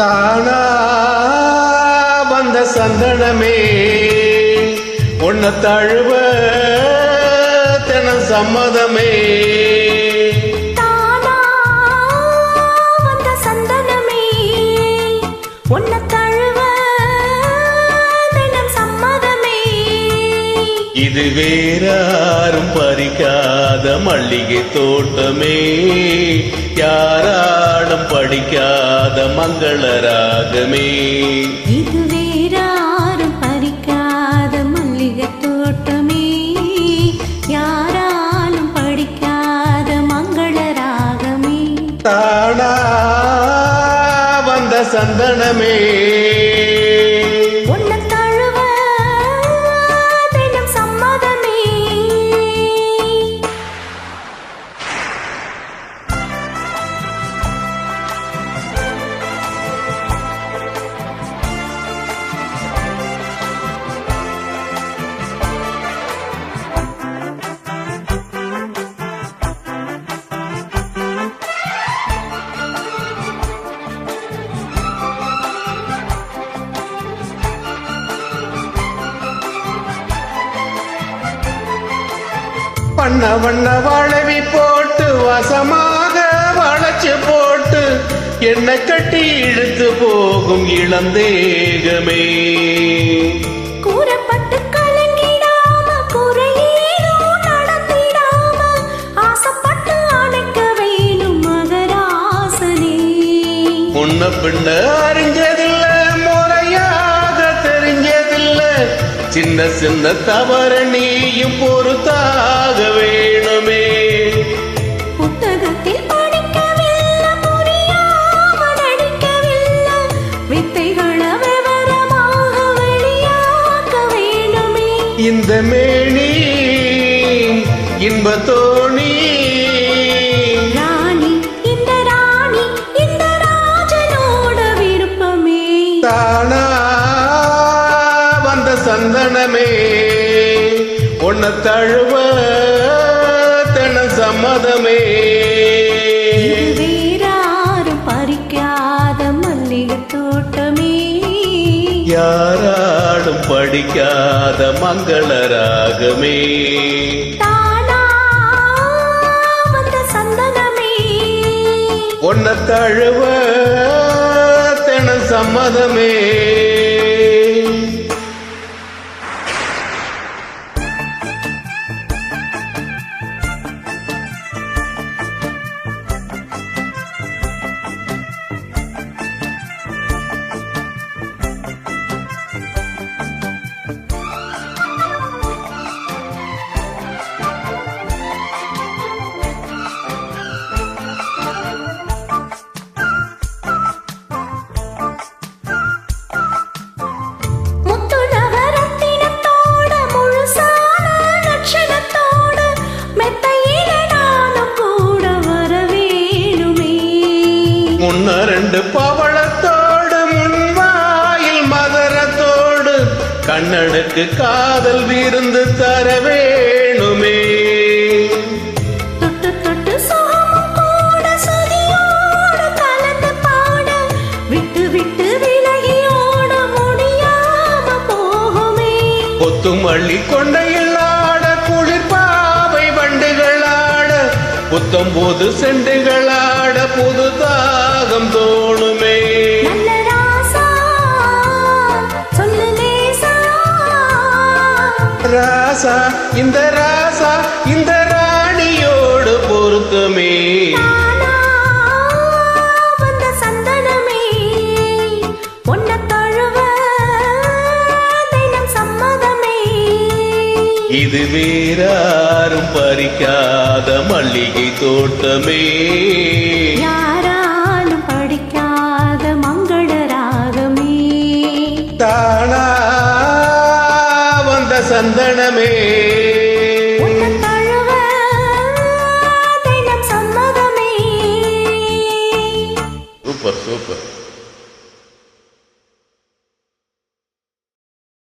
தானா வந்த சந்தனமே உன்ன தழுவ தினம் சம்மதமே. தானா வந்த சந்தனமே உன்ன தழுவ தினம் சம்மதமே. இது வேறாரும் பறிக்காத மல்லிகை தோட்டமே, யாராலும் படிக்காத மங்கள ராகமே. இது வேறாரும் பறிக்காத மல்லிகை தோட்டமே, யாராலும் படிக்காத மங்கள ராகமே. தானா வந்த சந்தனமே உன்னை தழுவ தினம் சம்மதமே. வண்ண வண்ண வளவி போட்டு வசமாக வளைச்சு போட்டு என்ன கட்டி இழுத்து போகும் இளந்தேகமே. கூறப்பட்டு கலங்கிடாம குறையேதும் நடந்திடாம ஆசைப்பட்டு அணைக்க வேணும் மகராசனே. முன்ன பின்ன அறிஞ்சதில்ல, முறையாக தெரிஞ்சதில்ல, சின்ன சின்ன தவற நீயும் பொறுத்தாக வேணுமே. புத்தகத்தில் படிக்கவில்லை, புரியாம நடிக்கவில்லை, வித்தைகளை விவரமாக வெளியாக்க வேணுமே. இந்த மேனி இன்ப தோணி ராணி இந்த ராணி இந்த ராஜனோட விருப்பமே. தானா வந்த சந்தனமே உன்னை தழுவ தினம் சம்மதமே. இது வேறாரும் பறிக்காத மல்லிகை தோட்டமே, யாராலும் படிக்காத மங்கள ராகமே. தானா வந்த சந்தனமே உன்னை தழுவ தினம் சம்மதமே. முத்துநவரத்தினத்தோட முழுசான லட்சணத்தோட மெத்தையில நானும் கூட வர வேணுமே. முன்ன ரெண்டு பவளத்தோடு முன்வாயில் மதரத்தோடு கண்ணனுக்கு காதல் விருந்து தர வேணுமே. தொட்டு தொட்டு சுகமும் கூட சுதியோடு கலந்து பாட, விட்டு விட்டு விலகி ஓட முடியாம போகுமே. கொத்தும் அள்ளி கொண்டையில் ஆட, குளிர்பாவை வண்டுகளாட, புத்தம்போது செண்டுகளாட, புது தாகம் தோணுமே. நல்ல ராசா சொல்லு லேசா, ராசா இந்த ராசா இந்த ராணியோடு பொருத்தமே. தானா வந்த சந்தனமே உன்னை தழுவ தினம் சம்மதமே. இது வேறாரும் பறிக்காத மல்லிகை தோட்டமே, யாராலும் படிக்காத மங்கள ராகமே. தானா வந்த சந்தனமே உன்னை தழுவ தினம் சம்மதமே. Super super